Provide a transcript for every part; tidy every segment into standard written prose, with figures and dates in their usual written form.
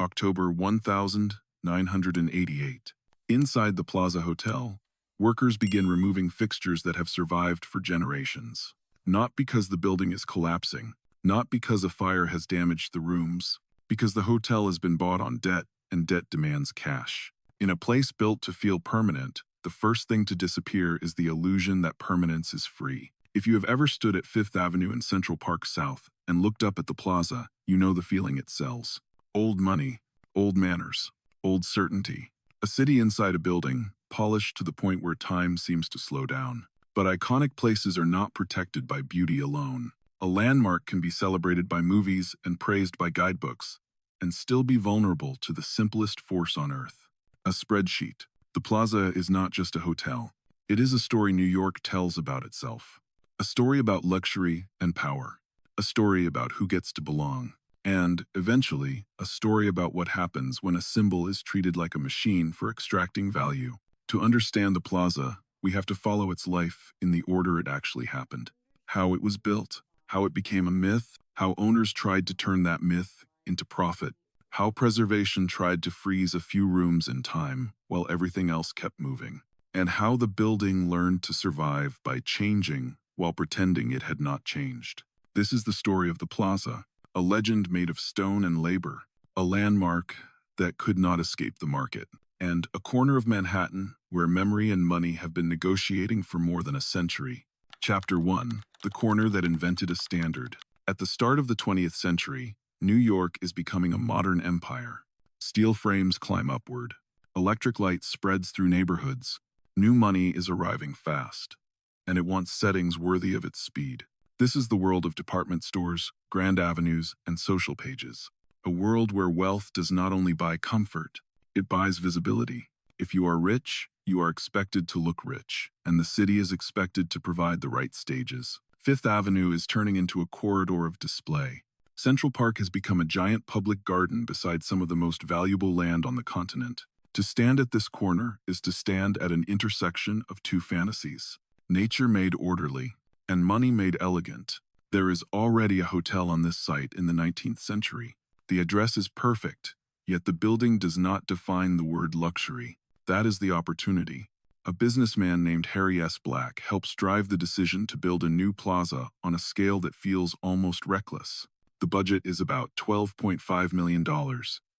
October 1988. Inside the Plaza Hotel, workers begin removing fixtures that have survived for generations. Not because the building is collapsing, not because a fire has damaged the rooms, because the hotel has been bought on debt and debt demands cash. In a place built to feel permanent, the first thing to disappear is the illusion that permanence is free. If you have ever stood at Fifth Avenue in Central Park South and looked up at the plaza, you know the feeling it sells. Old money, old manners, old certainty. A city inside a building, polished to the point where time seems to slow down. But iconic places are not protected by beauty alone. A landmark can be celebrated by movies and praised by guidebooks, and still be vulnerable to the simplest force on earth. A spreadsheet. The plaza is not just a hotel. It is a story New York tells about itself. A story about luxury and power. A story about who gets to belong. And, eventually, a story about what happens when a symbol is treated like a machine for extracting value. To understand the plaza, we have to follow its life in the order it actually happened. How it was built, how it became a myth, how owners tried to turn that myth into profit, how preservation tried to freeze a few rooms in time while everything else kept moving, and how the building learned to survive by changing while pretending it had not changed. This is the story of the plaza, a legend made of stone and labor, a landmark that could not escape the market, and a corner of Manhattan where memory and money have been negotiating for more than a century. Chapter 1. The corner that invented a standard. At the start of the 20th century, New York is becoming a modern empire. Steel frames climb upward. Electric light spreads through neighborhoods. New money is arriving fast, and it wants settings worthy of its speed. This is the world of department stores, grand avenues, and social pages. A world where wealth does not only buy comfort, it buys visibility. If you are rich, you are expected to look rich, and the city is expected to provide the right stages. Fifth Avenue is turning into a corridor of display. Central Park has become a giant public garden beside some of the most valuable land on the continent. To stand at this corner is to stand at an intersection of two fantasies: nature made orderly and money made elegant. There is already a hotel on this site in the 19th century. The address is perfect, yet the building does not define the word luxury. That is the opportunity. A businessman named Harry S. Black helps drive the decision to build a new plaza on a scale that feels almost reckless. The budget is about $12.5 million,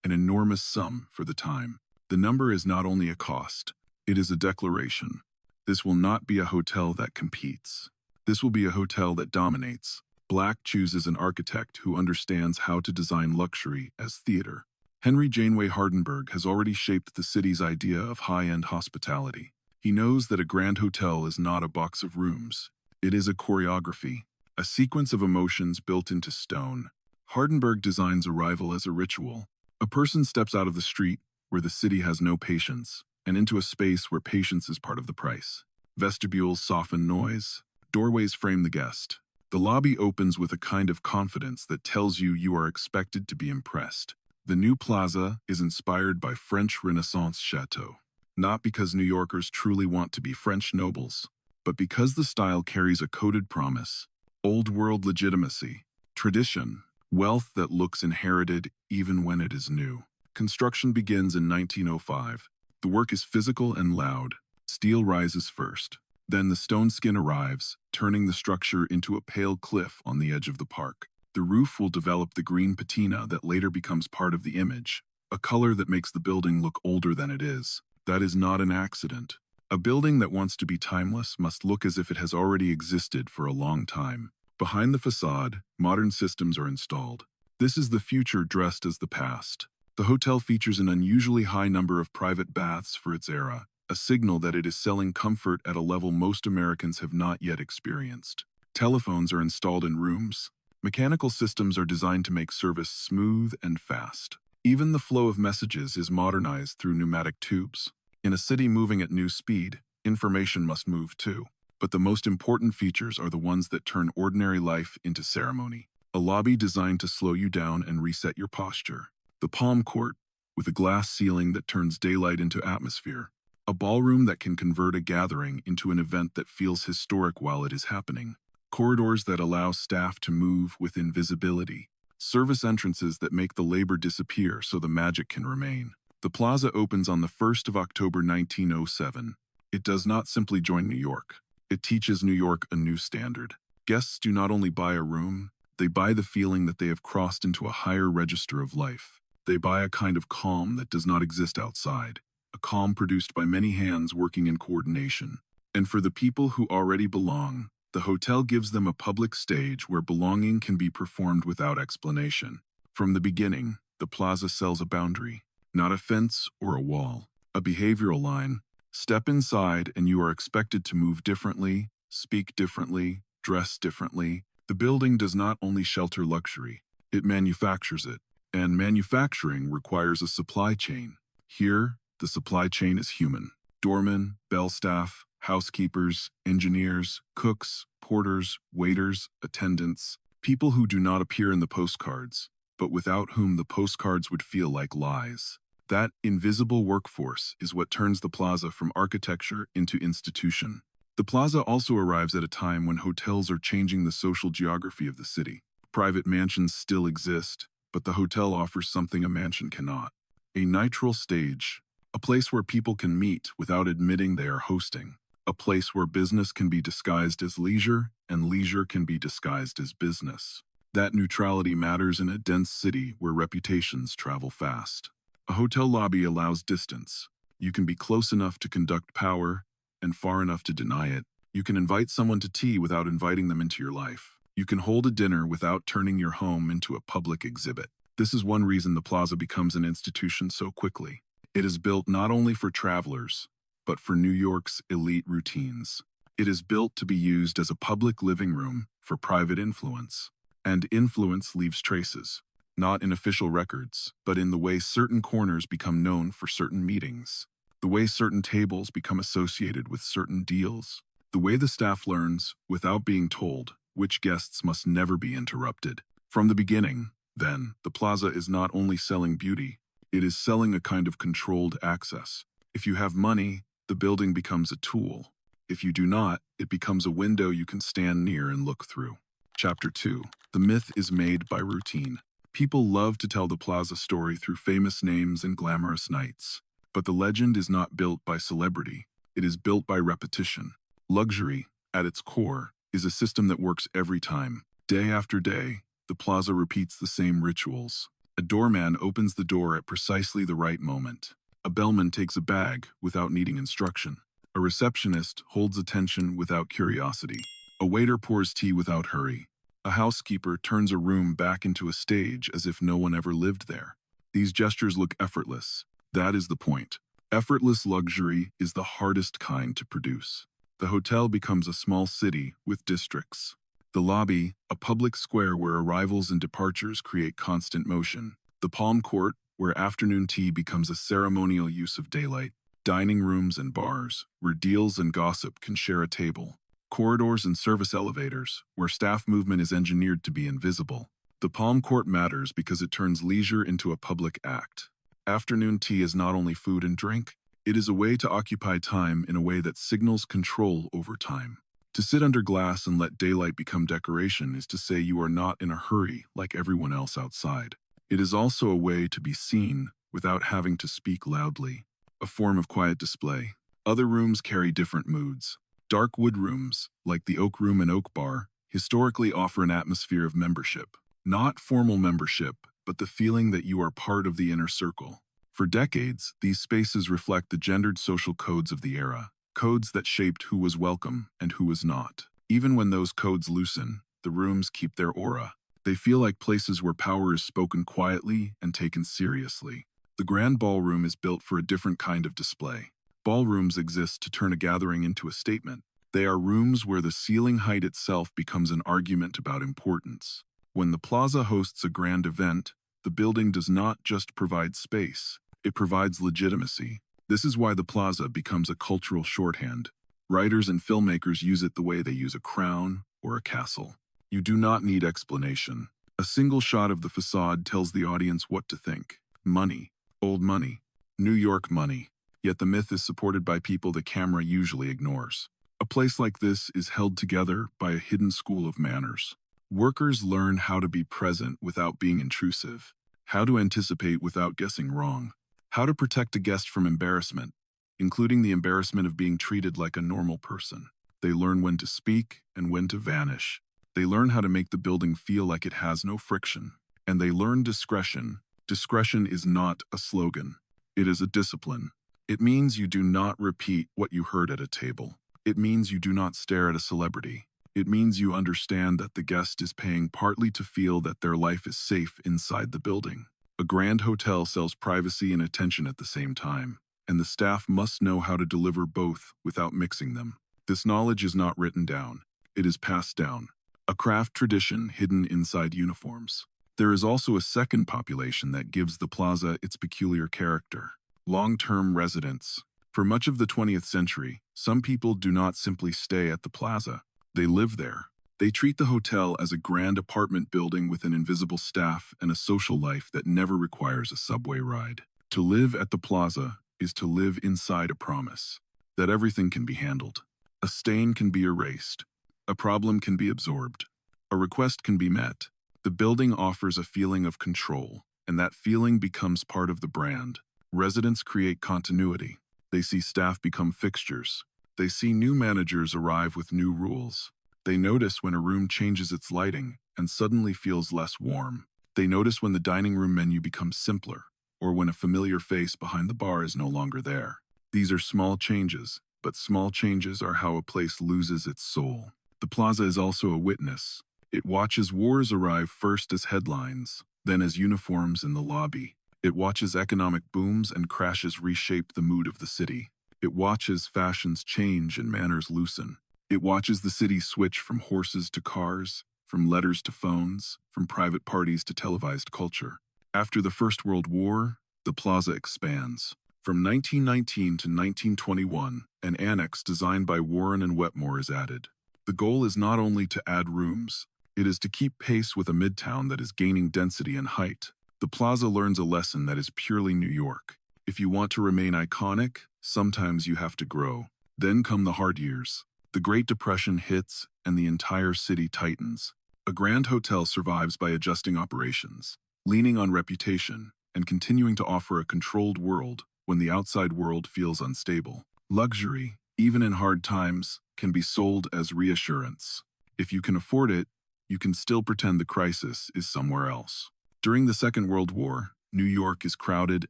an enormous sum for the time. The number is not only a cost, it is a declaration. This will not be a hotel that competes. This will be a hotel that dominates. Black chooses an architect who understands how to design luxury as theater. Henry Janeway Hardenberg has already shaped the city's idea of high-end hospitality. He knows that a grand hotel is not a box of rooms. It is a choreography, a sequence of emotions built into stone. Hardenberg designs arrival as a ritual. A person steps out of the street, where the city has no patience, and into a space where patience is part of the price. Vestibules soften noise. Doorways frame the guest. The lobby opens with a kind of confidence that tells you you are expected to be impressed. The new plaza is inspired by French Renaissance chateaux. Not because New Yorkers truly want to be French nobles, but because the style carries a coded promise: old world legitimacy, tradition, wealth that looks inherited even when it is new. Construction begins in 1905. The work is physical and loud. Steel rises first. Then the stone skin arrives, turning the structure into a pale cliff on the edge of the park. The roof will develop the green patina that later becomes part of the image, a color that makes the building look older than it is. That is not an accident. A building that wants to be timeless must look as if it has already existed for a long time. Behind the facade, modern systems are installed. This is the future dressed as the past. The hotel features an unusually high number of private baths for its era, a signal that it is selling comfort at a level most Americans have not yet experienced. Telephones are installed in rooms. Mechanical systems are designed to make service smooth and fast. Even the flow of messages is modernized through pneumatic tubes. In a city moving at new speed, information must move too. But the most important features are the ones that turn ordinary life into ceremony. A lobby designed to slow you down and reset your posture. The palm court, with a glass ceiling that turns daylight into atmosphere. A ballroom that can convert a gathering into an event that feels historic while it is happening. Corridors that allow staff to move with invisibility. service entrances that make the labor disappear so the magic can remain. The plaza opens on the 1st of October 1907. It does not simply join New York. It teaches New York a new standard. Guests do not only buy a room, they buy the feeling that they have crossed into a higher register of life. They buy a kind of calm that does not exist outside, a calm produced by many hands working in coordination. And for the people who already belong, the hotel gives them a public stage where belonging can be performed without explanation. From the beginning, the plaza sells a boundary, not a fence or a wall, a behavioral line. Step inside and you are expected to move differently, speak differently, dress differently. The building does not only shelter luxury, it manufactures it. And manufacturing requires a supply chain. Here, the supply chain is human. Doormen, bell staff, housekeepers, engineers, cooks, porters, waiters, attendants, people who do not appear in the postcards, but without whom the postcards would feel like lies. That invisible workforce is what turns the plaza from architecture into institution. The plaza also arrives at a time when hotels are changing the social geography of the city. Private mansions still exist, but the hotel offers something a mansion cannot. A neutral stage, a place where people can meet without admitting they are hosting. A place where business can be disguised as leisure and leisure can be disguised as business. That neutrality matters in a dense city where reputations travel fast. A hotel lobby allows distance. You can be close enough to conduct power and far enough to deny it. You can invite someone to tea without inviting them into your life. You can hold a dinner without turning your home into a public exhibit. This is one reason the plaza becomes an institution so quickly. It is built not only for travelers, but for New York's elite routines. It is built to be used as a public living room for private influence. And influence leaves traces, not in official records, but in the way certain corners become known for certain meetings, the way certain tables become associated with certain deals, the way the staff learns, without being told, which guests must never be interrupted. From the beginning, then, the plaza is not only selling beauty, it is selling a kind of controlled access. If you have money, the building becomes a tool. If you do not, it becomes a window you can stand near and look through. Chapter 2. The myth is made by routine. People love to tell the plaza story through famous names and glamorous nights. But the legend is not built by celebrity. It is built by repetition. Luxury, at its core, is a system that works every time. Day after day, the plaza repeats the same rituals. A doorman opens the door at precisely the right moment. A bellman takes a bag without needing instruction. A receptionist holds attention without curiosity. A waiter pours tea without hurry. A housekeeper turns a room back into a stage as if no one ever lived there. These gestures look effortless. That is the point. Effortless luxury is the hardest kind to produce. The hotel becomes a small city with districts. The lobby, a public square where arrivals and departures create constant motion. The palm court, where afternoon tea becomes a ceremonial use of daylight. Dining rooms and bars, where deals and gossip can share a table. Corridors and service elevators, where staff movement is engineered to be invisible. The palm court matters because it turns leisure into a public act. Afternoon tea is not only food and drink, it is a way to occupy time in a way that signals control over time. To sit under glass and let daylight become decoration is to say you are not in a hurry like everyone else outside. It is also a way to be seen without having to speak loudly, a form of quiet display. Other rooms carry different moods. Dark wood rooms, like the Oak Room and Oak Bar, historically offer an atmosphere of membership. Not formal membership, but the feeling that you are part of the inner circle. For decades, these spaces reflect the gendered social codes of the era, codes that shaped who was welcome and who was not. Even when those codes loosen, the rooms keep their aura. They feel like places where power is spoken quietly and taken seriously. The Grand Ballroom is built for a different kind of display. Ballrooms exist to turn a gathering into a statement. They are rooms where the ceiling height itself becomes an argument about importance. When the plaza hosts a grand event, the building does not just provide space, it provides legitimacy. This is why the plaza becomes a cultural shorthand. Writers and filmmakers use it the way they use a crown or a castle. You do not need explanation. A single shot of the facade tells the audience what to think. Money. Old money. New York money. Yet the myth is supported by people the camera usually ignores. A place like this is held together by a hidden school of manners. Workers learn how to be present without being intrusive, how to anticipate without guessing wrong, how to protect a guest from embarrassment, including the embarrassment of being treated like a normal person. They learn when to speak and when to vanish. They learn how to make the building feel like it has no friction. And they learn discretion. Discretion is not a slogan. It is a discipline. It means you do not repeat what you heard at a table. It means you do not stare at a celebrity. It means you understand that the guest is paying partly to feel that their life is safe inside the building. A grand hotel sells privacy and attention at the same time, and the staff must know how to deliver both without mixing them. This knowledge is not written down. It is passed down. A craft tradition hidden inside uniforms. There is also a second population that gives the plaza its peculiar character. Long-term residents. For much of the 20th century, some people do not simply stay at the plaza. They live there. They treat the hotel as a grand apartment building with an invisible staff and a social life that never requires a subway ride. To live at the plaza is to live inside a promise that everything can be handled. A stain can be erased. A problem can be absorbed. A request can be met. The building offers a feeling of control, and that feeling becomes part of the brand. Residents create continuity. They see staff become fixtures. They see new managers arrive with new rules. They notice when a room changes its lighting and suddenly feels less warm. They notice when the dining room menu becomes simpler, or when a familiar face behind the bar is no longer there. These are small changes, but small changes are how a place loses its soul. The plaza is also a witness. It watches wars arrive first as headlines, then as uniforms in the lobby. It watches economic booms and crashes reshape the mood of the city. It watches fashions change and manners loosen. It watches the city switch from horses to cars, from letters to phones, from private parties to televised culture. After the First World War, the plaza expands. From 1919 to 1921, an annex designed by Warren and Wetmore is added. The goal is not only to add rooms, it is to keep pace with a midtown that is gaining density and height. The plaza learns a lesson that is purely New York. If you want to remain iconic, sometimes you have to grow. Then come the hard years. The Great Depression hits and the entire city tightens. A grand hotel survives by adjusting operations, leaning on reputation, and continuing to offer a controlled world when the outside world feels unstable. Luxury, even in hard times, can be sold as reassurance. If you can afford it, you can still pretend the crisis is somewhere else. During the Second World War, New York is crowded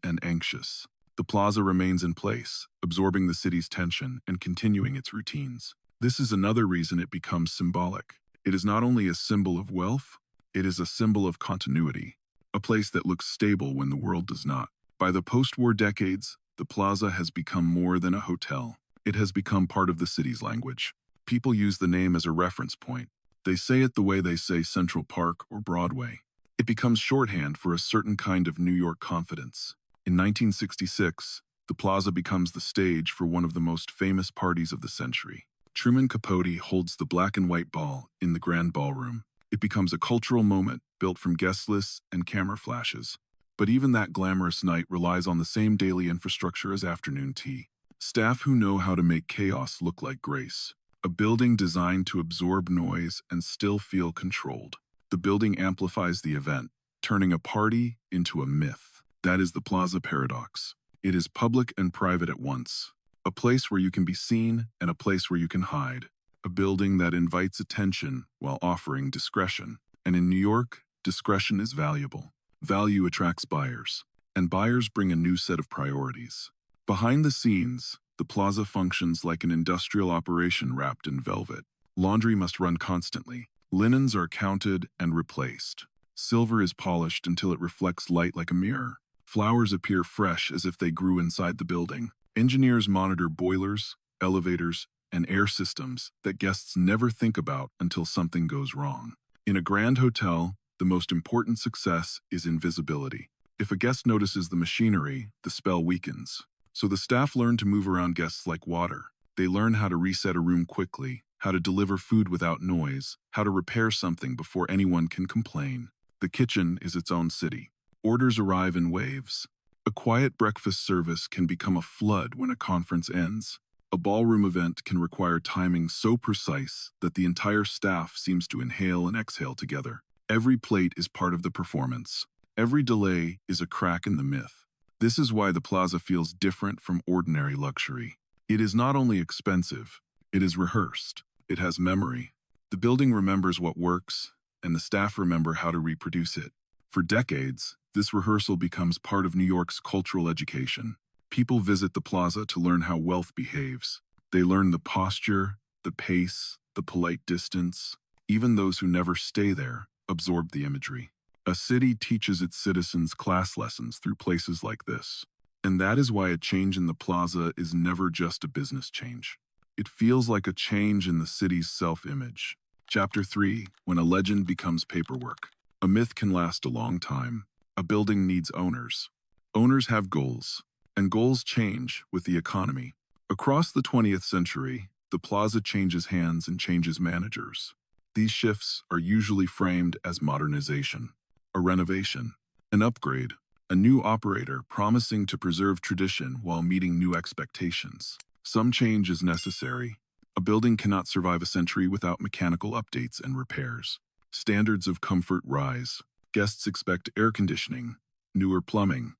and anxious. The plaza remains in place, absorbing the city's tension and continuing its routines. This is another reason it becomes symbolic. It is not only a symbol of wealth, it is a symbol of continuity, a place that looks stable when the world does not. By the post-war decades, the plaza has become more than a hotel. It has become part of the city's language. People use the name as a reference point. They say it the way they say Central Park or Broadway. It becomes shorthand for a certain kind of New York confidence. In 1966, the plaza becomes the stage for one of the most famous parties of the century. Truman Capote holds the black and white ball in the Grand Ballroom. It becomes a cultural moment built from guest lists and camera flashes. But even that glamorous night relies on the same daily infrastructure as afternoon tea. Staff who know how to make chaos look like grace. A building designed to absorb noise and still feel controlled. The building amplifies the event, turning a party into a myth. That is the plaza paradox. It is public and private at once. A place where you can be seen and a place where you can hide. A building that invites attention while offering discretion. And in New York, discretion is valuable. Value attracts buyers, and buyers bring a new set of priorities. Behind the scenes, the plaza functions like an industrial operation wrapped in velvet. Laundry must run constantly. Linens are counted and replaced. Silver is polished until it reflects light like a mirror. Flowers appear fresh as if they grew inside the building. Engineers monitor boilers, elevators, and air systems that guests never think about until something goes wrong. In a grand hotel, the most important success is invisibility. If a guest notices the machinery, the spell weakens. So the staff learn to move around guests like water. They learn how to reset a room quickly, how to deliver food without noise, how to repair something before anyone can complain. The kitchen is its own city. Orders arrive in waves. A quiet breakfast service can become a flood when a conference ends. A ballroom event can require timing so precise that the entire staff seems to inhale and exhale together. Every plate is part of the performance. Every delay is a crack in the myth. This is why the plaza feels different from ordinary luxury. It is not only expensive, it is rehearsed. It has memory. The building remembers what works, and the staff remember how to reproduce it. For decades, this rehearsal becomes part of New York's cultural education. People visit the plaza to learn how wealth behaves. They learn the posture, the pace, the polite distance. Even those who never stay there absorb the imagery. A city teaches its citizens class lessons through places like this. And that is why a change in the plaza is never just a business change. It feels like a change in the city's self-image. Chapter 3. When a legend becomes paperwork. A myth can last a long time. A building needs owners. Owners have goals, and goals change with the economy. Across the 20th century, the plaza changes hands and changes managers. These shifts are usually framed as modernization, a renovation, an upgrade, a new operator promising to preserve tradition while meeting new expectations. Some change is necessary. A building cannot survive a century without mechanical updates and repairs. Standards of comfort rise. Guests expect air conditioning, newer plumbing,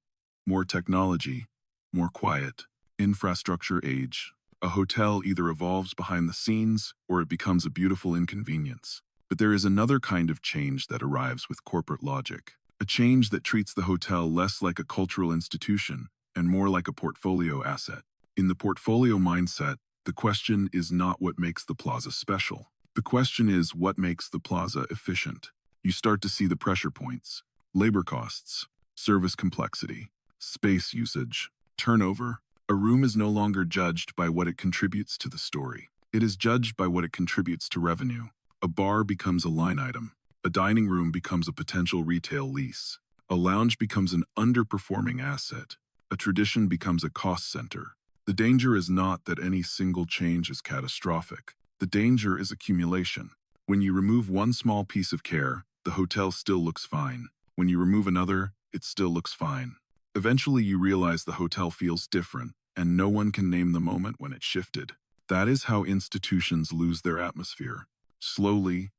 more technology, more quiet. Infrastructure age. A hotel either evolves behind the scenes or it becomes a beautiful inconvenience. But there is another kind of change that arrives with corporate logic. A change that treats the hotel less like a cultural institution and more like a portfolio asset. In the portfolio mindset, the question is not what makes the plaza special. The question is what makes the plaza efficient. You start to see the pressure points: labor costs, service complexity, space usage, turnover. A room is no longer judged by what it contributes to the story. It is judged by what it contributes to revenue. A bar becomes a line item. A dining room becomes a potential retail lease. A lounge becomes an underperforming asset. A tradition becomes a cost center. The danger is not that any single change is catastrophic. The danger is accumulation. When you remove one small piece of care, the hotel still looks fine. When you remove another, it still looks fine. Eventually you realize the hotel feels different, and no one can name the moment when it shifted. That is how institutions lose their atmosphere. Slowly,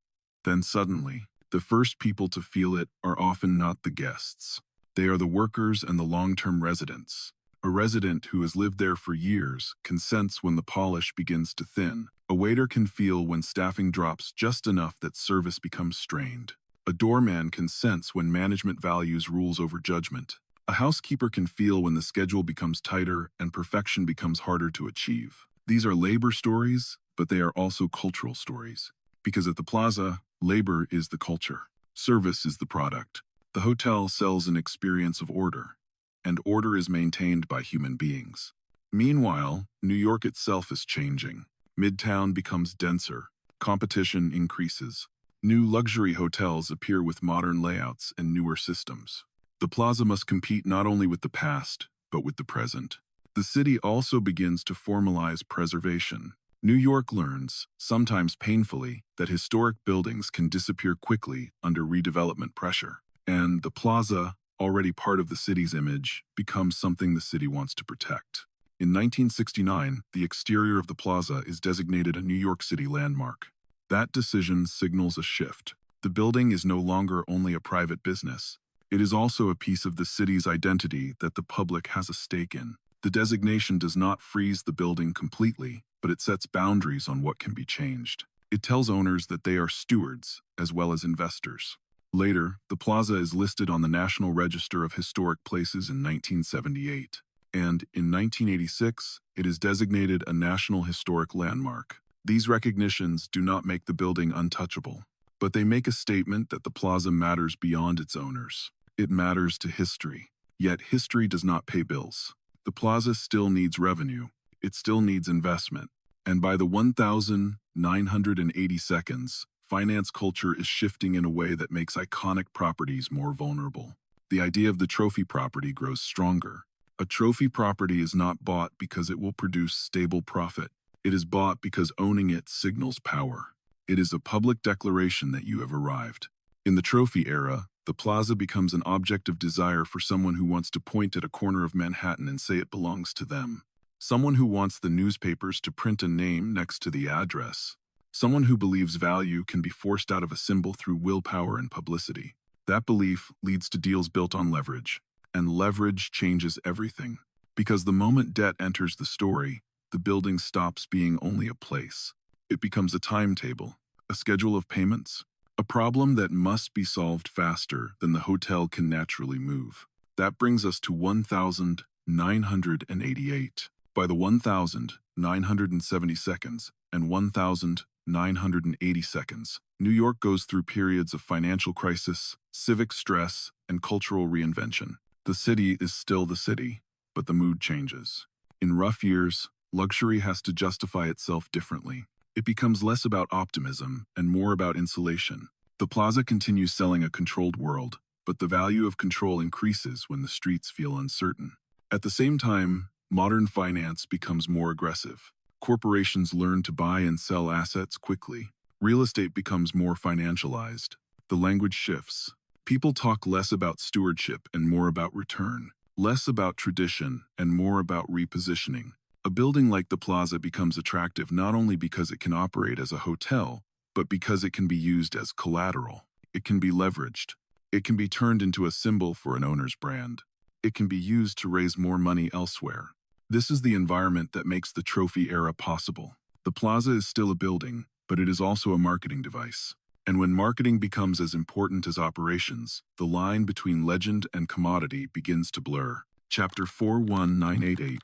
then suddenly. The first people to feel it are often not the guests. They are the workers and the long-term residents. A resident who has lived there for years can sense when the polish begins to thin. A waiter can feel when staffing drops just enough that service becomes strained. A doorman can sense when management values rules over judgment. A housekeeper can feel when the schedule becomes tighter and perfection becomes harder to achieve. These are labor stories, but they are also cultural stories. Because at the plaza, labor is the culture. Service is the product. The hotel sells an experience of order, and order is maintained by human beings. Meanwhile, New York itself is changing. Midtown becomes denser. Competition increases. New luxury hotels appear with modern layouts and newer systems. The plaza must compete not only with the past, but with the present. The city also begins to formalize preservation. New York learns, sometimes painfully, that historic buildings can disappear quickly under redevelopment pressure. And the plaza, already part of the city's image, becomes something the city wants to protect. In 1969, the exterior of the plaza is designated a New York City landmark. That decision signals a shift. The building is no longer only a private business. It is also a piece of the city's identity that the public has a stake in. The designation does not freeze the building completely, but it sets boundaries on what can be changed. It tells owners that they are stewards as well as investors. Later, the plaza is listed on the National Register of Historic Places in 1978, and in 1986, it is designated a National Historic Landmark. These recognitions do not make the building untouchable, but they make a statement that the plaza matters beyond its owners. It matters to history. Yet history does not pay bills. The plaza still needs revenue. It still needs investment. And by the 1,980 seconds, finance culture is shifting in a way that makes iconic properties more vulnerable. The idea of the trophy property grows stronger. A trophy property is not bought because it will produce stable profit. It is bought because owning it signals power. It is a public declaration that you have arrived. In the trophy era, the plaza becomes an object of desire for someone who wants to point at a corner of Manhattan and say it belongs to them. someone who wants the newspapers to print a name next to the address, someone who believes value can be forced out of a symbol through willpower and publicity. That belief leads to deals built on leverage, and leverage changes everything. Because the moment debt enters the story, the building stops being only a place. It becomes a timetable, a schedule of payments, a problem that must be solved faster than the hotel can naturally move. That brings us to 1988. By the 1970 seconds and 1980 seconds, New York goes through periods of financial crisis, civic stress, and cultural reinvention. The city is still the city, but the mood changes. In rough years, luxury has to justify itself differently. It becomes less about optimism and more about insulation. The plaza continues selling a controlled world, but the value of control increases when the streets feel uncertain. At the same time, modern finance becomes more aggressive. Corporations learn to buy and sell assets quickly. Real estate becomes more financialized. The language shifts. People talk less about stewardship and more about return, less about tradition and more about repositioning. A building like the plaza becomes attractive not only because it can operate as a hotel, but because it can be used as collateral. It can be leveraged. It can be turned into a symbol for an owner's brand. It can be used to raise more money elsewhere. This is the environment that makes the trophy era possible. The plaza is still a building, but it is also a marketing device. And when marketing becomes as important as operations, the line between legend and commodity begins to blur. Chapter 41988.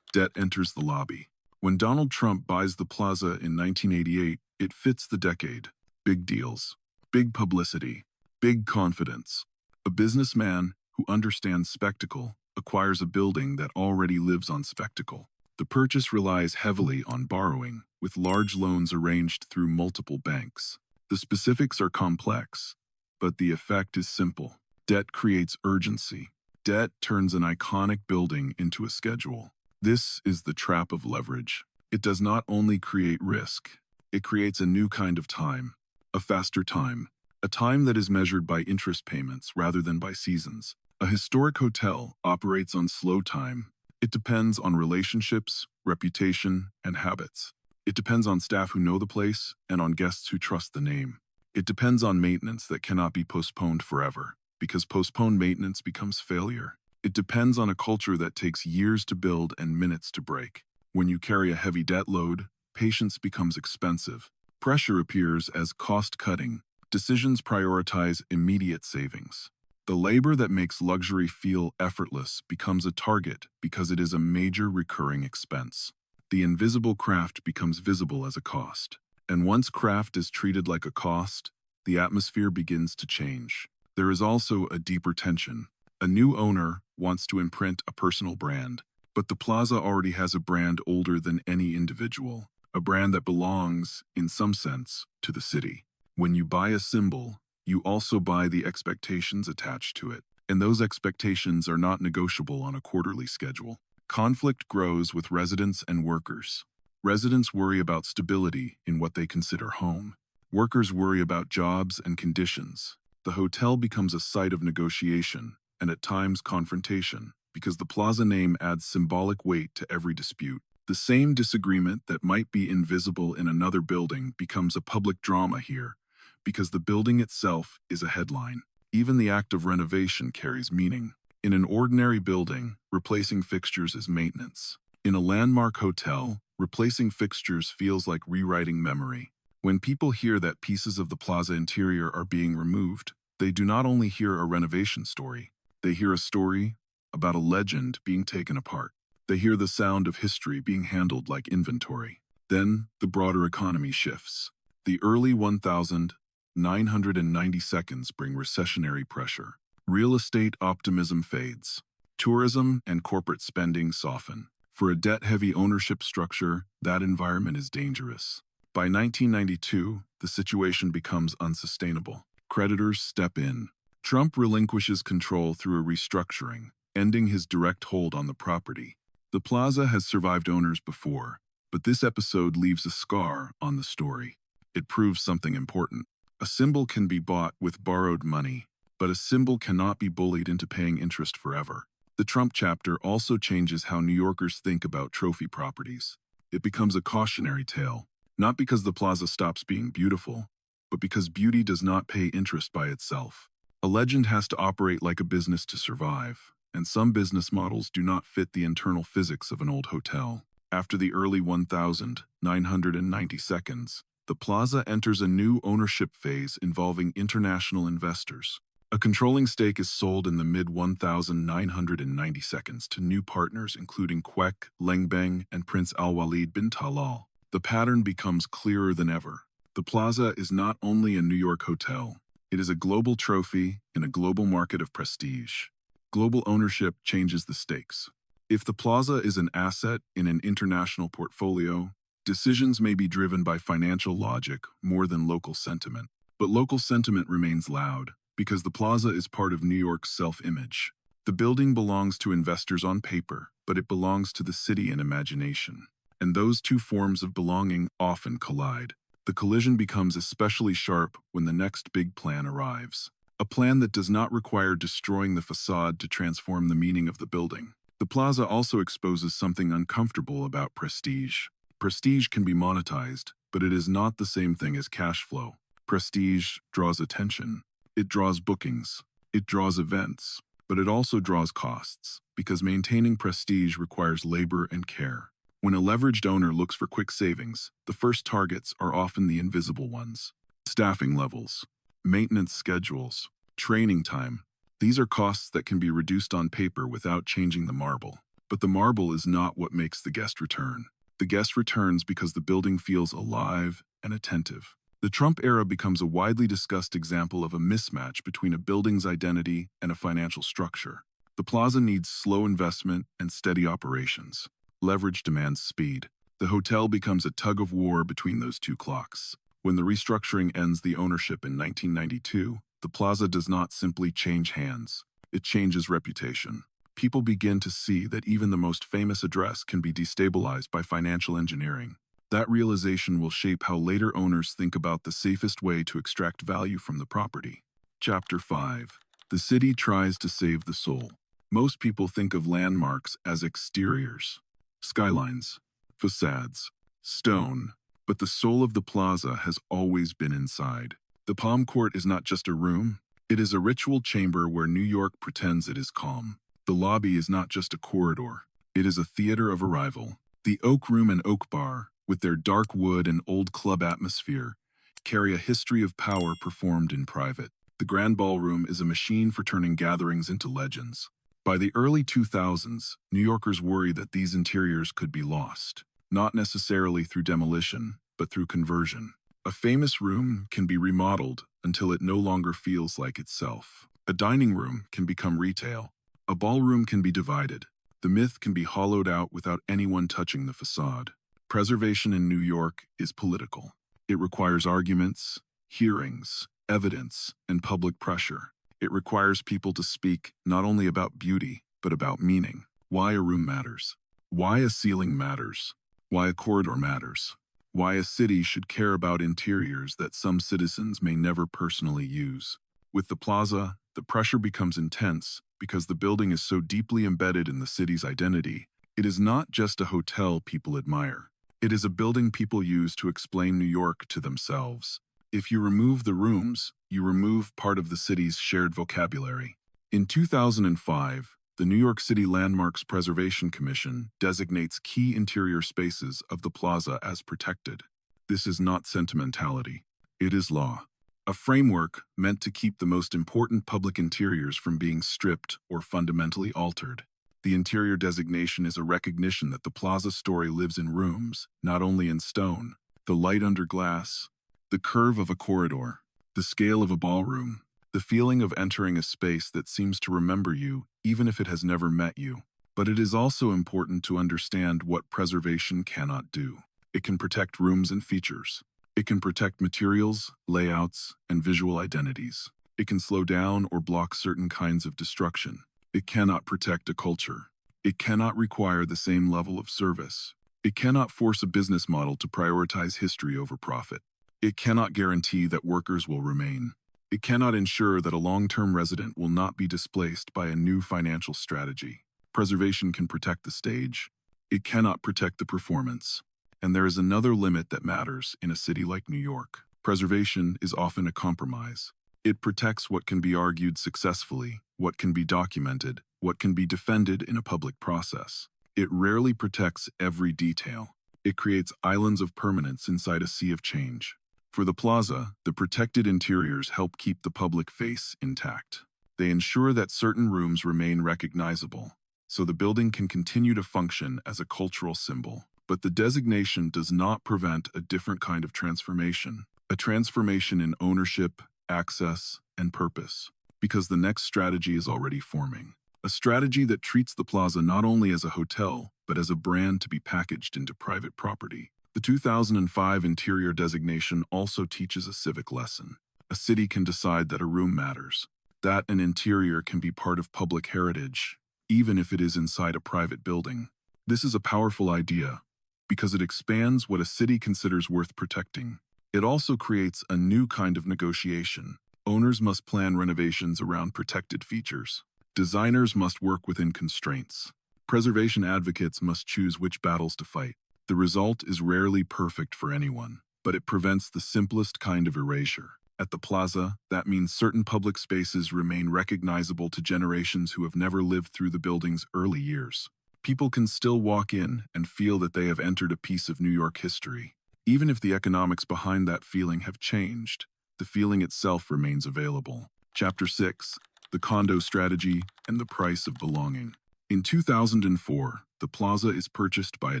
Debt enters the lobby. When Donald Trump buys the plaza in 1988, it fits the decade. Big deals, big publicity, big confidence. A businessman who understands spectacle acquires a building that already lives on spectacle. The purchase relies heavily on borrowing, with large loans arranged through multiple banks. The specifics are complex, but the effect is simple. Debt creates urgency. Debt turns an iconic building into a schedule. This is the trap of leverage. It does not only create risk, it creates a new kind of time, a faster time, a time that is measured by interest payments rather than by seasons. A historic hotel operates on slow time. It depends on relationships, reputation, and habits. It depends on staff who know the place and on guests who trust the name. It depends on maintenance that cannot be postponed forever, because postponed maintenance becomes failure. It depends on a culture that takes years to build and minutes to break. When you carry a heavy debt load, patience becomes expensive. Pressure appears as cost-cutting. Decisions prioritize immediate savings. The labor that makes luxury feel effortless becomes a target because it is a major recurring expense. The invisible craft becomes visible as a cost. And once craft is treated like a cost, the atmosphere begins to change. There is also a deeper tension. A new owner wants to imprint a personal brand, but the plaza already has a brand older than any individual, a brand that belongs, in some sense, to the city. When you buy a symbol, you also buy the expectations attached to it, and those expectations are not negotiable on a quarterly schedule. Conflict grows with residents and workers. Residents worry about stability in what they consider home. Workers worry about jobs and conditions. The hotel becomes a site of negotiation, and at times confrontation, because the plaza name adds symbolic weight to every dispute. The same disagreement that might be invisible in another building becomes a public drama here, because the building itself is a headline. Even the act of renovation carries meaning. In an ordinary building, replacing fixtures is maintenance. In a landmark hotel, replacing fixtures feels like rewriting memory. When people hear that pieces of the plaza interior are being removed, they do not only hear a renovation story, they hear a story about a legend being taken apart. They hear the sound of history being handled like inventory. Then, the broader economy shifts. The early 1990 seconds bring recessionary pressure. Real estate optimism fades. Tourism and corporate spending soften. For a debt-heavy ownership structure, that environment is dangerous. By 1992, the situation becomes unsustainable. Creditors step in. Trump relinquishes control through a restructuring, ending his direct hold on the property. The plaza has survived owners before, but this episode leaves a scar on the story. It proves something important. A symbol can be bought with borrowed money, but a symbol cannot be bullied into paying interest forever. The Trump chapter also changes how New Yorkers think about trophy properties. It becomes a cautionary tale, not because the plaza stops being beautiful, but because beauty does not pay interest by itself. A legend has to operate like a business to survive, and some business models do not fit the internal physics of an old hotel. After the early 1992s, the plaza enters a new ownership phase involving international investors. A controlling stake is sold in the mid-1990s to new partners including Kwek, Lengbeng, and Prince Al-Walid bin Talal. The pattern becomes clearer than ever. The plaza is not only a New York hotel, it is a global trophy in a global market of prestige. Global ownership changes the stakes. If the plaza is an asset in an international portfolio, decisions may be driven by financial logic more than local sentiment. But local sentiment remains loud, because the plaza is part of New York's self-image. The building belongs to investors on paper, but it belongs to the city in imagination. And those two forms of belonging often collide. The collision becomes especially sharp when the next big plan arrives. A plan that does not require destroying the facade to transform the meaning of the building. The plaza also exposes something uncomfortable about prestige. Prestige can be monetized, but it is not the same thing as cash flow. Prestige draws attention. It draws bookings. It draws events. But it also draws costs, because maintaining prestige requires labor and care. When a leveraged owner looks for quick savings, the first targets are often the invisible ones. Staffing levels, maintenance schedules, training time. These are costs that can be reduced on paper without changing the marble. But the marble is not what makes the guest return. The guest returns because the building feels alive and attentive. The Trump era becomes a widely discussed example of a mismatch between a building's identity and a financial structure. The plaza needs slow investment and steady operations. Leverage demands speed. The hotel becomes a tug-of-war between those two clocks. When the restructuring ends the ownership in 1992, the plaza does not simply change hands. It changes reputation. People begin to see that even the most famous address can be destabilized by financial engineering. That realization will shape how later owners think about the safest way to extract value from the property. Chapter 5. The city tries to save the soul. Most people think of landmarks as exteriors. Skylines, facades, stone. But the soul of the plaza has always been inside. The Palm Court is not just a room. It is a ritual chamber where New York pretends it is calm. The lobby is not just a corridor. It is a theater of arrival. The Oak Room and Oak Bar, with their dark wood and old club atmosphere, carry a history of power performed in private. The Grand Ballroom is a machine for turning gatherings into legends. By the early 2000s, New Yorkers worry that these interiors could be lost, not necessarily through demolition, but through conversion. A famous room can be remodeled until it no longer feels like itself. A dining room can become retail. A ballroom can be divided. The myth can be hollowed out without anyone touching the facade. Preservation in New York is political. It requires arguments, hearings, evidence, and public pressure. It requires people to speak not only about beauty, but about meaning. Why a room matters. Why a ceiling matters. Why a corridor matters. Why a city should care about interiors that some citizens may never personally use. With the plaza, the pressure becomes intense because the building is so deeply embedded in the city's identity. It is not just a hotel people admire. It is a building people use to explain New York to themselves. If you remove the rooms, you remove part of the city's shared vocabulary. In 2005, the New York City Landmarks Preservation Commission designates key interior spaces of the plaza as protected. This is not sentimentality. It is law. A framework meant to keep the most important public interiors from being stripped or fundamentally altered. The interior designation is a recognition that the plaza story lives in rooms, not only in stone. The light under glass, the curve of a corridor, the scale of a ballroom, the feeling of entering a space that seems to remember you even if it has never met you. But it is also important to understand what preservation cannot do. It can protect rooms and features. It can protect materials, layouts, and visual identities. It can slow down or block certain kinds of destruction. It cannot protect a culture. It cannot require the same level of service. It cannot force a business model to prioritize history over profit. It cannot guarantee that workers will remain. It cannot ensure that a long-term resident will not be displaced by a new financial strategy. Preservation can protect the stage. It cannot protect the performance. And there is another limit that matters in a city like New York. Preservation is often a compromise. It protects what can be argued successfully, what can be documented, what can be defended in a public process. It rarely protects every detail. It creates islands of permanence inside a sea of change. For the plaza, the protected interiors help keep the public face intact. They ensure that certain rooms remain recognizable, so the building can continue to function as a cultural symbol. But the designation does not prevent a different kind of transformation, a transformation in ownership, access, and purpose, because the next strategy is already forming. A strategy that treats the plaza not only as a hotel, but as a brand to be packaged into private property. The 2005 interior designation also teaches a civic lesson. A city can decide that a room matters, that an interior can be part of public heritage, even if it is inside a private building. This is a powerful idea, because it expands what a city considers worth protecting. It also creates a new kind of negotiation. Owners must plan renovations around protected features. Designers must work within constraints. Preservation advocates must choose which battles to fight. The result is rarely perfect for anyone, but it prevents the simplest kind of erasure. At the plaza, that means certain public spaces remain recognizable to generations who have never lived through the building's early years. People can still walk in and feel that they have entered a piece of New York history. Even if the economics behind that feeling have changed, the feeling itself remains available. Chapter 6. The Condo Strategy and the Price of Belonging. In 2004, the plaza is purchased by a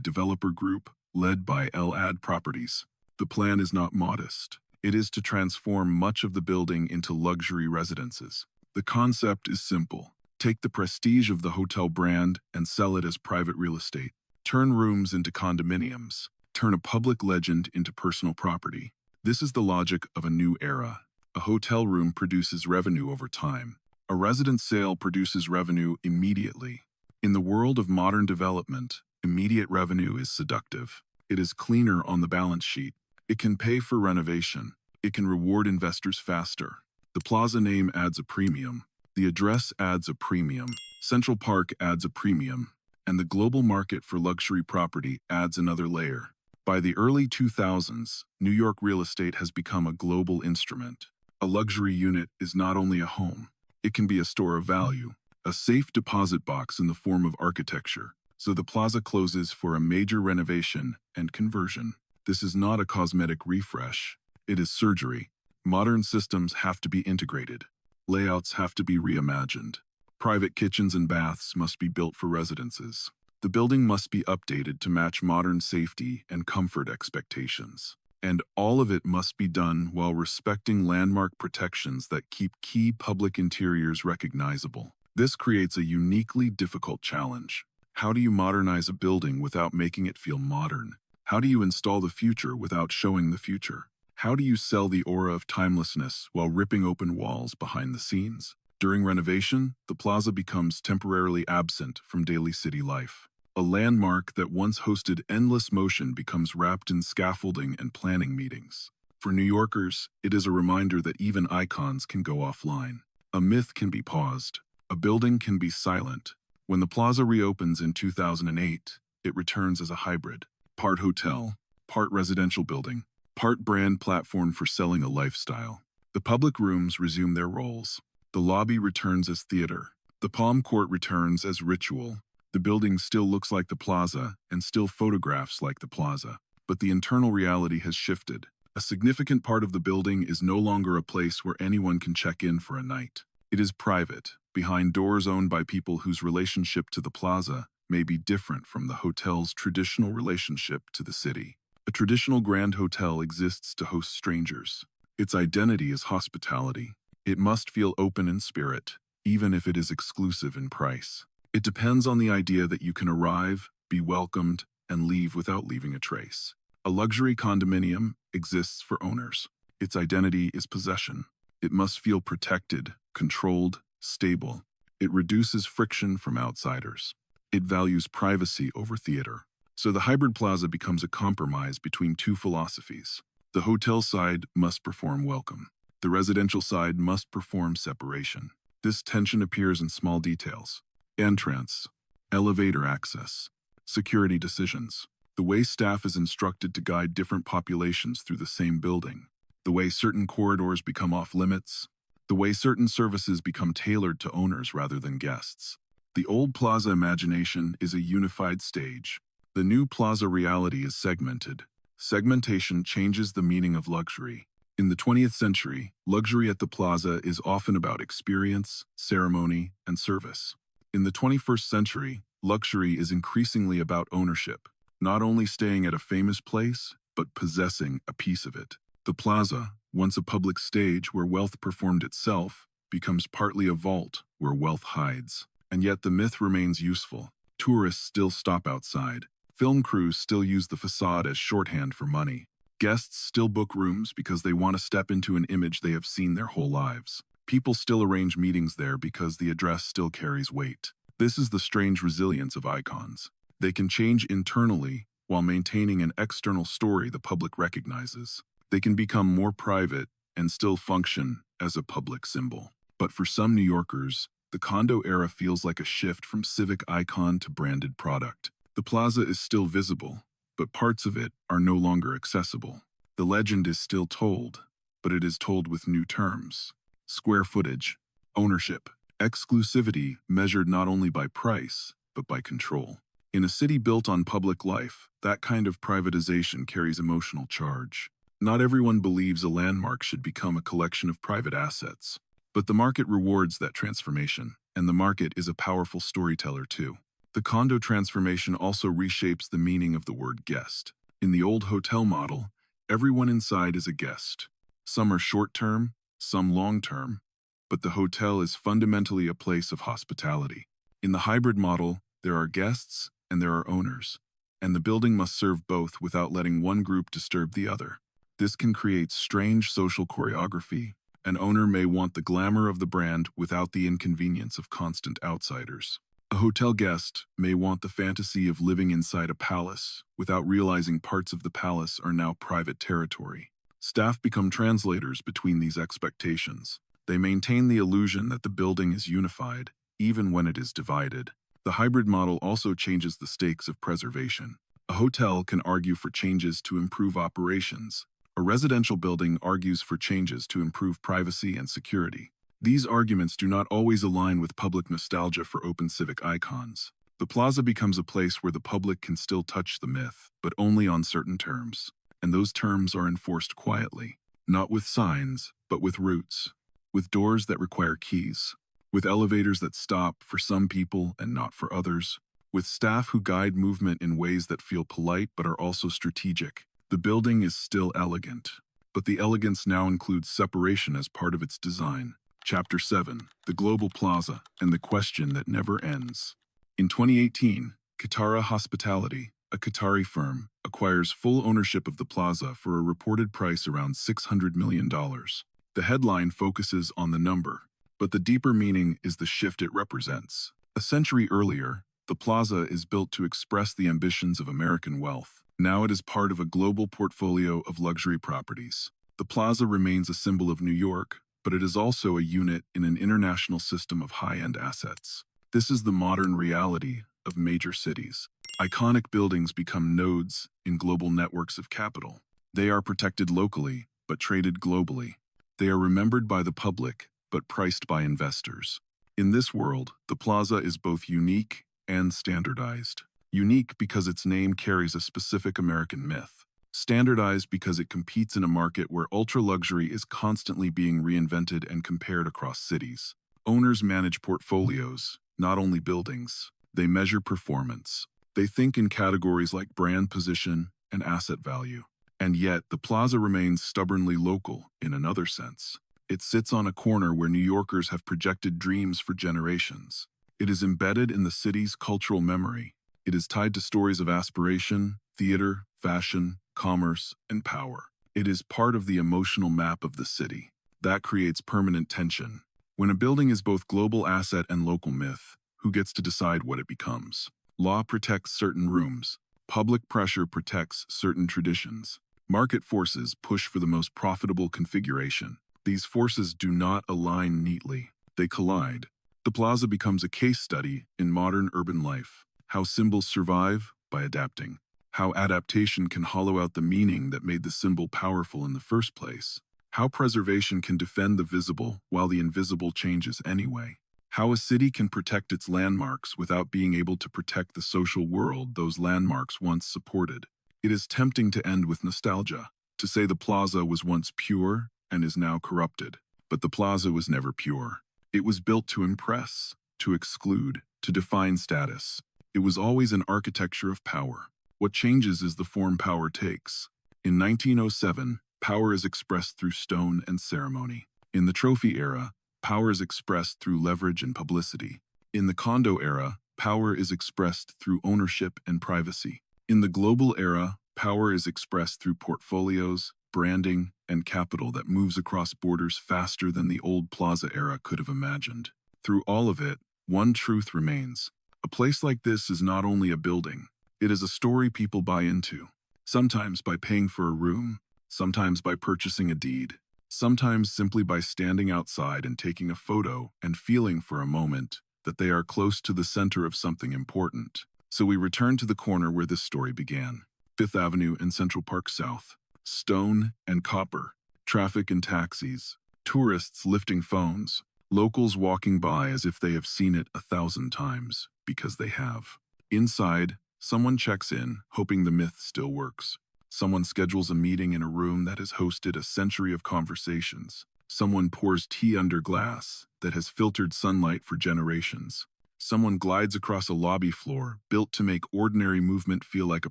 developer group led by LAD Properties. The plan is not modest. It is to transform much of the building into luxury residences. The concept is simple. Take the prestige of the hotel brand and sell it as private real estate. Turn rooms into condominiums. Turn a public legend into personal property. This is the logic of a new era. A hotel room produces revenue over time. A residence sale produces revenue immediately. In the world of modern development, immediate revenue is seductive. It is cleaner on the balance sheet. It can pay for renovation. It can reward investors faster. The plaza name adds a premium. The address adds a premium. Central Park adds a premium. And the global market for luxury property adds another layer. By the early 2000s, New York real estate has become a global instrument. A luxury unit is not only a home. It can be a store of value, a safe deposit box in the form of architecture. So the plaza closes for a major renovation and conversion. This is not a cosmetic refresh. It is surgery. Modern systems have to be integrated. Layouts have to be reimagined. Private kitchens and baths must be built for residences. The building must be updated to match modern safety and comfort expectations. And all of it must be done while respecting landmark protections that keep key public interiors recognizable. This creates a uniquely difficult challenge. How do you modernize a building without making it feel modern? How do you install the future without showing the future? How do you sell the aura of timelessness while ripping open walls behind the scenes? During renovation, the plaza becomes temporarily absent from daily city life. A landmark that once hosted endless motion becomes wrapped in scaffolding and planning meetings. For New Yorkers, it is a reminder that even icons can go offline. A myth can be paused. A building can be silent. When the plaza reopens in 2008, it returns as a hybrid. Part hotel, part residential building, part brand platform for selling a lifestyle. The public rooms resume their roles. The lobby returns as theater. The palm court returns as ritual. The building still looks like the plaza and still photographs like the plaza. But the internal reality has shifted. A significant part of the building is no longer a place where anyone can check in for a night. It is private, behind doors owned by people whose relationship to the plaza may be different from the hotel's traditional relationship to the city. A traditional grand hotel exists to host strangers. Its identity is hospitality. It must feel open in spirit, even if it is exclusive in price. It depends on the idea that you can arrive, be welcomed, and leave without leaving a trace. A luxury condominium exists for owners. Its identity is possession. It must feel protected, controlled, stable. It reduces friction from outsiders. It values privacy over theater. So the hybrid plaza becomes a compromise between two philosophies. The hotel side must perform welcome. The residential side must perform separation. This tension appears in small details. Entrance. Elevator access. Security decisions. The way staff is instructed to guide different populations through the same building. The way certain corridors become off-limits. The way certain services become tailored to owners rather than guests. The old plaza imagination is a unified stage. The new plaza reality is segmented. Segmentation changes the meaning of luxury. In the 20th century, luxury at the plaza is often about experience, ceremony, and service. In the 21st century, luxury is increasingly about ownership, not only staying at a famous place, but possessing a piece of it. The plaza, once a public stage where wealth performed itself, becomes partly a vault where wealth hides. And yet the myth remains useful. Tourists still stop outside. Film crews still use the facade as shorthand for money. Guests still book rooms because they want to step into an image they have seen their whole lives. People still arrange meetings there because the address still carries weight. This is the strange resilience of icons. They can change internally while maintaining an external story the public recognizes. They can become more private and still function as a public symbol. But for some New Yorkers, the condo era feels like a shift from civic icon to branded product. The plaza is still visible, but parts of it are no longer accessible. The legend is still told, but it is told with new terms. Square footage, ownership, exclusivity measured not only by price, but by control. In a city built on public life, that kind of privatization carries emotional charge. Not everyone believes a landmark should become a collection of private assets. But the market rewards that transformation, and the market is a powerful storyteller too. The condo transformation also reshapes the meaning of the word guest. In the old hotel model, everyone inside is a guest. Some are short-term, some long-term, but the hotel is fundamentally a place of hospitality. In the hybrid model, there are guests and there are owners, and the building must serve both without letting one group disturb the other. This can create strange social choreography. An owner may want the glamour of the brand without the inconvenience of constant outsiders. A hotel guest may want the fantasy of living inside a palace without realizing parts of the palace are now private territory. Staff become translators between these expectations. They maintain the illusion that the building is unified, even when it is divided. The hybrid model also changes the stakes of preservation. A hotel can argue for changes to improve operations. A residential building argues for changes to improve privacy and security. These arguments do not always align with public nostalgia for open civic icons. The plaza becomes a place where the public can still touch the myth, but only on certain terms. And those terms are enforced quietly, not with signs, but with roots, with doors that require keys, with elevators that stop for some people and not for others, with staff who guide movement in ways that feel polite but are also strategic. The building is still elegant, but the elegance now includes separation as part of its design. Chapter 7, The Global Plaza and the Question That Never Ends. In 2018, Katara Hospitality, a Qatari firm, acquires full ownership of the plaza for a reported price around $600 million. The headline focuses on the number, but the deeper meaning is the shift it represents. A century earlier, the plaza is built to express the ambitions of American wealth. Now it is part of a global portfolio of luxury properties. The plaza remains a symbol of New York, but it is also a unit in an international system of high-end assets. This is the modern reality of major cities. Iconic buildings become nodes in global networks of capital. They are protected locally, but traded globally. They are remembered by the public, but priced by investors. In this world, the plaza is both unique and standardized. Unique because its name carries a specific American myth. Standardized because it competes in a market where ultra-luxury is constantly being reinvented and compared across cities. Owners manage portfolios, not only buildings. They measure performance. They think in categories like brand position and asset value. And yet, the plaza remains stubbornly local in another sense. It sits on a corner where New Yorkers have projected dreams for generations. It is embedded in the city's cultural memory. It is tied to stories of aspiration, theater, fashion, commerce, and power. It is part of the emotional map of the city. That creates permanent tension. When a building is both global asset and local myth, who gets to decide what it becomes? Law protects certain rooms. Public pressure protects certain traditions. Market forces push for the most profitable configuration. These forces do not align neatly. They collide. The plaza becomes a case study in modern urban life. How symbols survive by adapting. How adaptation can hollow out the meaning that made the symbol powerful in the first place. How preservation can defend the visible while the invisible changes anyway. How a city can protect its landmarks without being able to protect the social world those landmarks once supported. It is tempting to end with nostalgia, to say the plaza was once pure and is now corrupted. But the plaza was never pure. It was built to impress, to exclude, to define status. It was always an architecture of power. What changes is the form power takes. In 1907, power is expressed through stone and ceremony. In the trophy era, power is expressed through leverage and publicity. In the condo era, power is expressed through ownership and privacy. In the global era, power is expressed through portfolios, branding, and capital that moves across borders faster than the old plaza era could have imagined. Through all of it, one truth remains. A place like this is not only a building, it is a story people buy into. Sometimes by paying for a room, sometimes by purchasing a deed, sometimes simply by standing outside and taking a photo and feeling for a moment that they are close to the center of something important. So we return to the corner where this story began. Fifth Avenue and Central Park South. Stone and copper. Traffic and taxis. Tourists lifting phones. Locals walking by as if they have seen it 1,000 times, because they have. Inside, someone checks in, hoping the myth still works. Someone schedules a meeting in a room that has hosted a century of conversations. Someone pours tea under glass that has filtered sunlight for generations. Someone glides across a lobby floor built to make ordinary movement feel like a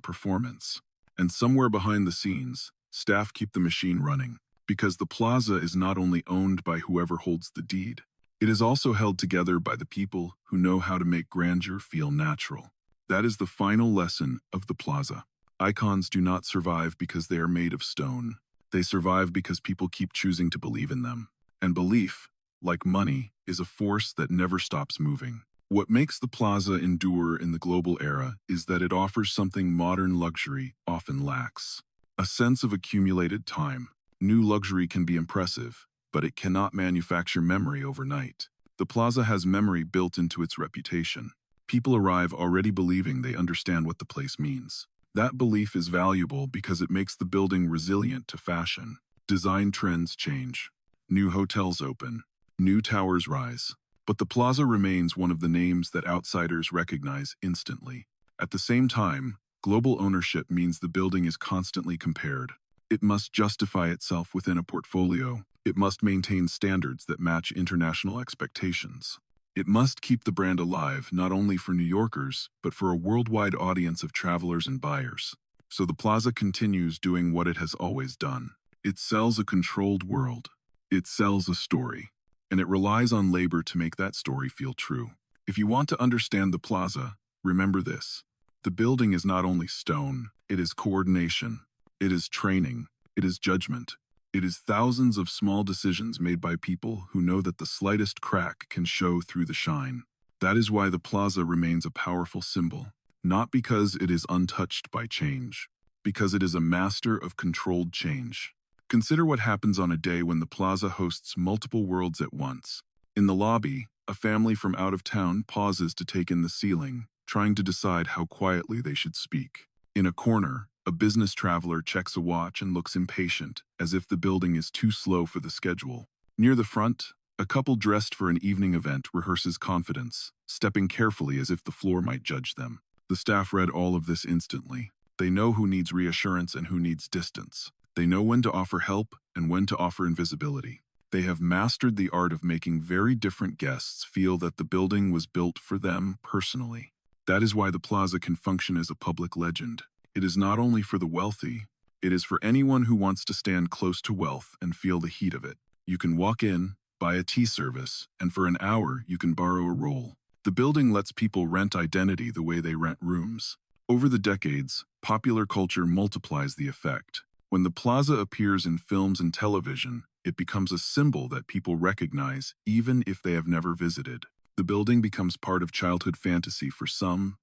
performance. And somewhere behind the scenes, staff keep the machine running, because the plaza is not only owned by whoever holds the deed, it is also held together by the people who know how to make grandeur feel natural. That is the final lesson of the plaza. Icons do not survive because they are made of stone. They survive because people keep choosing to believe in them. And belief, like money, is a force that never stops moving. What makes the plaza endure in the global era is that it offers something modern luxury often lacks. A sense of accumulated time. New luxury can be impressive, but it cannot manufacture memory overnight. The plaza has memory built into its reputation. People arrive already believing they understand what the place means. That belief is valuable because it makes the building resilient to fashion. Design trends change. New hotels open. New towers rise. But the plaza remains one of the names that outsiders recognize instantly. At the same time, global ownership means the building is constantly compared. It must justify itself within a portfolio. It must maintain standards that match international expectations. It must keep the brand alive not only for New Yorkers, but for a worldwide audience of travelers and buyers. So the plaza continues doing what it has always done. It sells a controlled world. It sells a story. And it relies on labor to make that story feel true. If you want to understand the plaza, remember this. The building is not only stone, it is coordination, it is training, it is judgment. It is thousands of small decisions made by people who know that the slightest crack can show through the shine. That is why the plaza remains a powerful symbol, not because it is untouched by change, because it is a master of controlled change. Consider what happens on a day when the plaza hosts multiple worlds at once. In the lobby, a family from out of town pauses to take in the ceiling, trying to decide how quietly they should speak. In a corner, a business traveler checks a watch and looks impatient, as if the building is too slow for the schedule. Near the front, a couple dressed for an evening event rehearses confidence, stepping carefully as if the floor might judge them. The staff read all of this instantly. They know who needs reassurance and who needs distance. They know when to offer help and when to offer invisibility. They have mastered the art of making very different guests feel that the building was built for them personally. That is why the plaza can function as a public legend. It is not only for the wealthy, it is for anyone who wants to stand close to wealth and feel the heat of it. You can walk in, buy a tea service, and for an hour you can borrow a roll. The building lets people rent identity the way they rent rooms. Over the decades, popular culture multiplies the effect. When the plaza appears in films and television, it becomes a symbol that people recognize even if they have never visited. The building becomes part of childhood fantasy for some,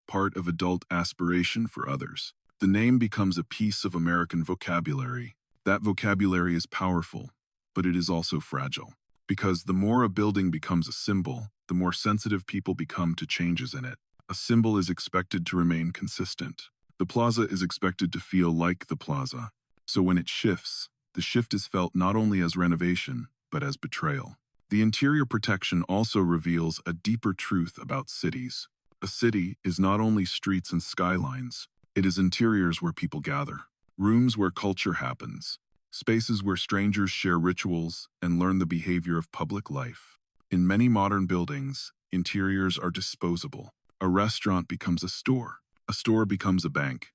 part of adult aspiration for others. The name becomes a piece of American vocabulary. That vocabulary is powerful, but it is also fragile. Because the more a building becomes a symbol, the more sensitive people become to changes in it. A symbol is expected to remain consistent. The plaza is expected to feel like the plaza. So when it shifts, the shift is felt not only as renovation, but as betrayal. The interior protection also reveals a deeper truth about cities. A city is not only streets and skylines, it is interiors where people gather, rooms where culture happens, spaces where strangers share rituals and learn the behavior of public life. In many modern buildings, interiors are disposable. A restaurant becomes a store becomes a bank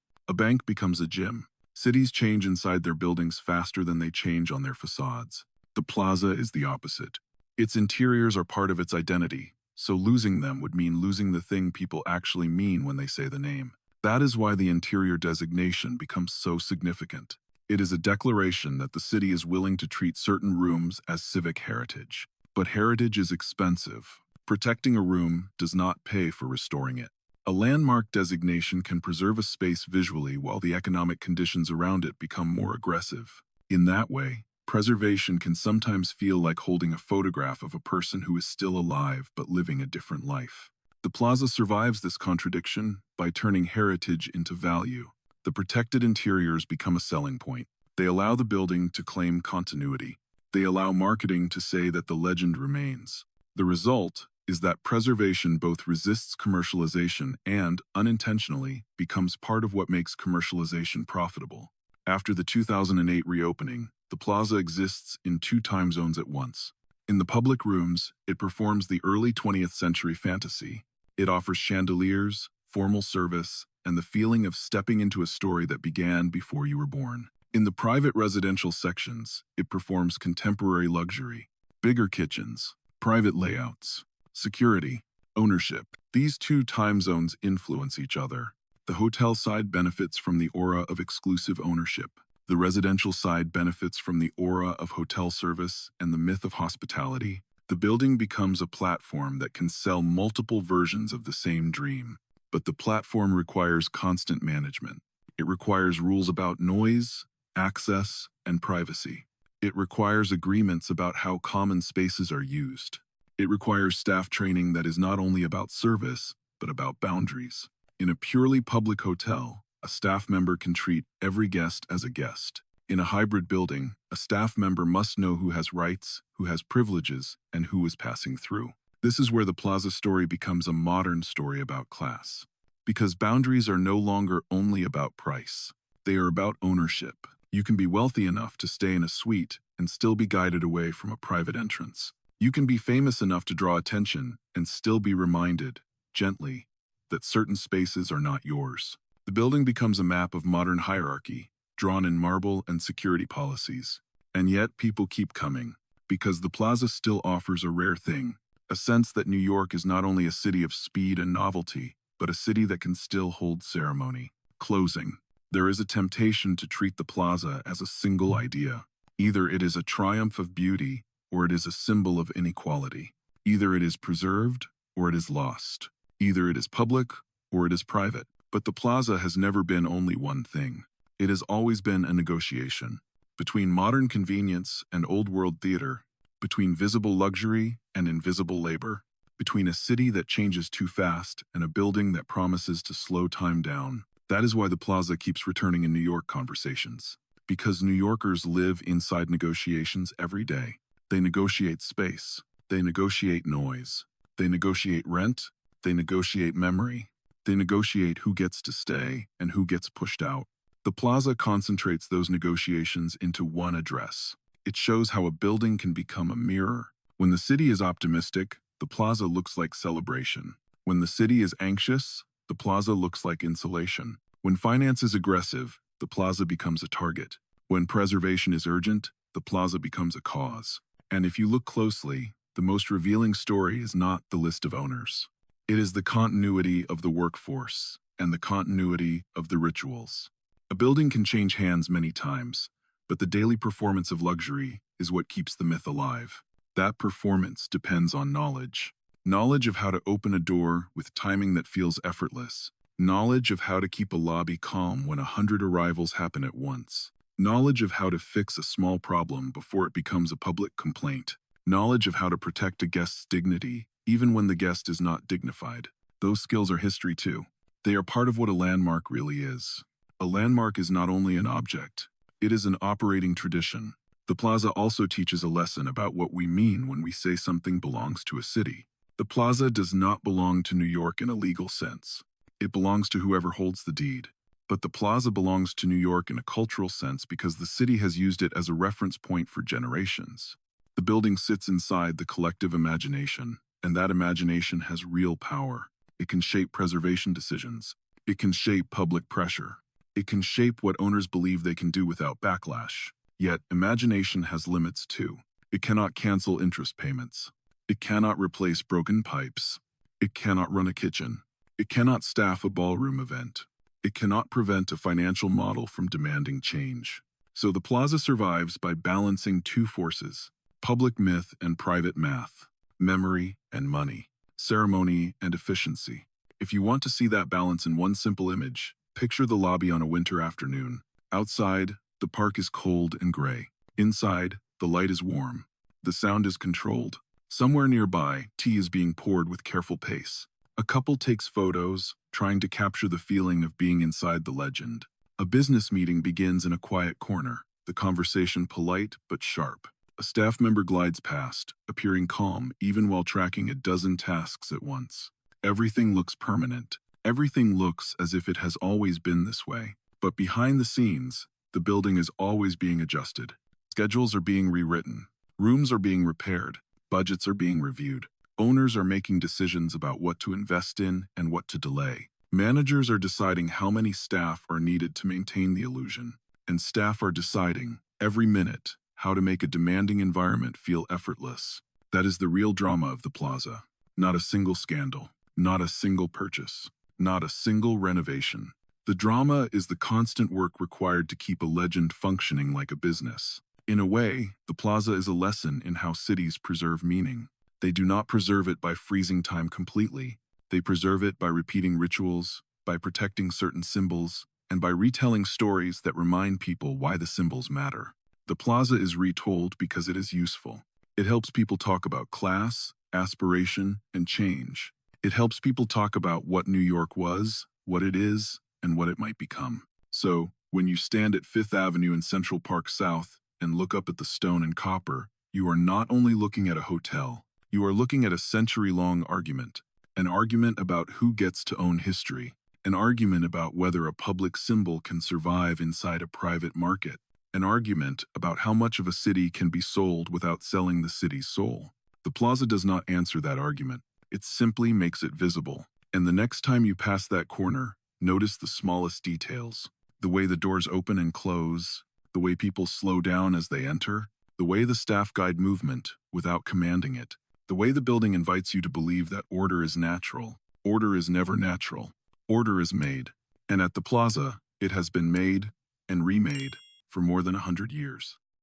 becomes a gym. Cities change inside their buildings faster than they change on their facades. The plaza is the opposite. Its interiors are part of its identity, so losing them would mean losing the thing people actually mean when they say the name. That is why the interior designation becomes so significant. It is a declaration that the city is willing to treat certain rooms as civic heritage. But heritage is expensive. Protecting a room does not pay for restoring it. A landmark designation can preserve a space visually while the economic conditions around it become more aggressive. In that way, preservation can sometimes feel like holding a photograph of a person who is still alive but living a different life. The plaza survives this contradiction by turning heritage into value. The protected interiors become a selling point. They allow the building to claim continuity. They allow marketing to say that the legend remains. The result is that preservation both resists commercialization and, unintentionally, becomes part of what makes commercialization profitable. After the 2008 reopening, the plaza exists in two time zones at once. In the public rooms, it performs the early 20th century fantasy. It offers chandeliers, formal service, and the feeling of stepping into a story that began before you were born. In the private residential sections, it performs contemporary luxury, bigger kitchens, private layouts, security, ownership. These two time zones influence each other. The hotel side benefits from the aura of exclusive ownership. The residential side benefits from the aura of hotel service and the myth of hospitality. The building becomes a platform that can sell multiple versions of the same dream. But the platform requires constant management. It requires rules about noise, access, and privacy. It requires agreements about how common spaces are used. It requires staff training that is not only about service, but about boundaries. In a purely public hotel, a staff member can treat every guest as a guest. In a hybrid building, a staff member must know who has rights, who has privileges, and who is passing through. This is where the plaza story becomes a modern story about class. Because boundaries are no longer only about price. They are about ownership. You can be wealthy enough to stay in a suite and still be guided away from a private entrance. You can be famous enough to draw attention and still be reminded, gently, that certain spaces are not yours. The building becomes a map of modern hierarchy, drawn in marble and security policies. And yet people keep coming, because the plaza still offers a rare thing, a sense that New York is not only a city of speed and novelty, but a city that can still hold ceremony. Closing. There is a temptation to treat the plaza as a single idea. Either it is a triumph of beauty, or it is a symbol of inequality. Either it is preserved, or it is lost. Either it is public, or it is private. But the plaza has never been only one thing. It has always been a negotiation. Between modern convenience and old-world theater, between visible luxury and invisible labor, between a city that changes too fast and a building that promises to slow time down. That is why the plaza keeps returning in New York conversations. Because New Yorkers live inside negotiations every day. They negotiate space. They negotiate noise. They negotiate rent. They negotiate memory. They negotiate who gets to stay and who gets pushed out. The plaza concentrates those negotiations into one address. It shows how a building can become a mirror. When the city is optimistic, the plaza looks like celebration. When the city is anxious, the plaza looks like insulation. When finance is aggressive, the plaza becomes a target. When preservation is urgent, the plaza becomes a cause. And if you look closely, the most revealing story is not the list of owners. It is the continuity of the workforce and the continuity of the rituals. A building can change hands many times, but the daily performance of luxury is what keeps the myth alive. That performance depends on knowledge. Knowledge of how to open a door with timing that feels effortless. Knowledge of how to keep a lobby calm when 100 arrivals happen at once. Knowledge of how to fix a small problem before it becomes a public complaint. knowledge of how to protect a guest's dignity, even when the guest is not dignified. Those skills are history too. They are part of what a landmark really is. A landmark is not only an object, it is an operating tradition. The plaza also teaches a lesson about what we mean when we say something belongs to a city. The plaza does not belong to New York in a legal sense. It belongs to whoever holds the deed. But the plaza belongs to New York in a cultural sense because the city has used it as a reference point for generations. The building sits inside the collective imagination, and that imagination has real power. It can shape preservation decisions. It can shape public pressure. It can shape what owners believe they can do without backlash. Yet, imagination has limits too. It cannot cancel interest payments. It cannot replace broken pipes. It cannot run a kitchen. It cannot staff a ballroom event. It cannot prevent a financial model from demanding change. So the plaza survives by balancing two forces: public myth and private math, memory and money, ceremony and efficiency. If you want to see that balance in one simple image, picture the lobby on a winter afternoon. Outside, the park is cold and gray. Inside, the light is warm. The sound is controlled. Somewhere nearby, tea is being poured with careful pace. A couple takes photos, trying to capture the feeling of being inside the legend. A business meeting begins in a quiet corner, the conversation polite but sharp. A staff member glides past, appearing calm even while tracking a dozen tasks at once. Everything looks permanent. Everything looks as if it has always been this way. But behind the scenes, the building is always being adjusted. Schedules are being rewritten. Rooms are being repaired. Budgets are being reviewed. Owners are making decisions about what to invest in and what to delay. Managers are deciding how many staff are needed to maintain the illusion. And staff are deciding, every minute, how to make a demanding environment feel effortless. That is the real drama of the plaza. Not a single scandal. Not a single purchase. Not a single renovation. The drama is the constant work required to keep a legend functioning like a business. In a way, the plaza is a lesson in how cities preserve meaning. They do not preserve it by freezing time completely. They preserve it by repeating rituals, by protecting certain symbols, and by retelling stories that remind people why the symbols matter. The plaza is retold because it is useful. It helps people talk about class, aspiration, and change. It helps people talk about what New York was, what it is, and what it might become. So, when you stand at Fifth Avenue in Central Park South and look up at the stone and copper, you are not only looking at a hotel, you are looking at a century-long argument. An argument about who gets to own history. An argument about whether a public symbol can survive inside a private market. An argument about how much of a city can be sold without selling the city's soul. The plaza does not answer that argument. It simply makes it visible. And the next time you pass that corner, notice the smallest details. The way the doors open and close, the way people slow down as they enter, the way the staff guide movement without commanding it, the way the building invites you to believe that order is natural. Order is never natural. Order is made. And at the plaza, it has been made and remade for more than 100 years.